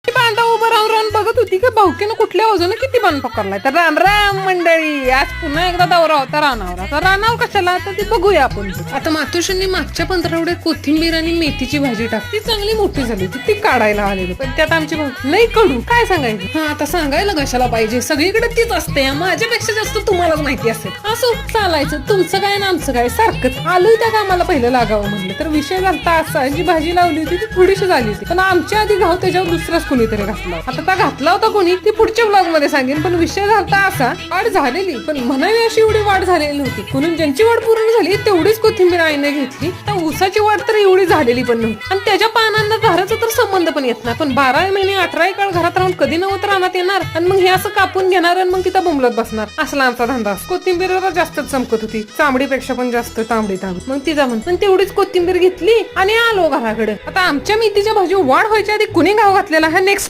बांधा उभं राहून राहून बघत होती की भाऊकीनं कुठल्या वजन किती बन पकडलाय. तर राम मंडळी, आज पुन्हा एकदा दौरा होता रानावर. आता रानावर कशाला तर ती बघूया आपण. आता मातोश्रींनी मागच्या पंधरवड्यात कोथिंबीर आणि मेथीची भाजी टाकली, चांगली मोठी झाली होती, ती काढायला आलेली. पण त्यात आमची भाऊ नाही कडू काय सांगायचं. हा आता सांगायला कशाला पाहिजे, सगळीकडे तीच असते. माझ्यापेक्षा जास्त तुम्हालाच माहिती असेल. असं चालायचं, तुमचं काय ना आमचं काय सारखंच. आलोय त्या कामाला पहिलं लागावं म्हणलं तर विषय झालता असा, जी भाजी लावली होती ती थोडीशी झाली होती, पण आमच्या आधी घाव त्याच्यावर दुसराच कोणीतरी घातला. आता त्या घातला होता कोणी ती पुढच्या ब्लॉग मध्ये सांगेन. पण विषय झालता असा, वाढ झालेली पण म्हणावी अशी एवढी वाढ झालेली नव्हती. म्हणून ज्यांची वाढ पूर्ण झाली तेवढीच कोथिंबीर आईने घेतली. त्या ऊसाची वाढ तर एवढी झालेली पण नव्हती. आणि त्याच्या पानांना घराचा तर संबंध पण येत नाही. पण 12 महिने 18 काळ घरात राहून कधी नव्हतं रानात येणार आणि मग हे असं कापून घेणार आणि मग तिथं बोंबलत बसणार. असला आमचा धंदा. कोथिंबीर जास्तच चमकत होती, चांबडीपेक्षा पण जास्त तांबडी. मग तिचा पण तेवढीच कोथिंबीर घेतली आणि आलो घराकडे. आता आमच्या मेथीच्या भाजी वाढ व्हायच्या आधी कुणी गाव घातलेला हा नेक्स्ट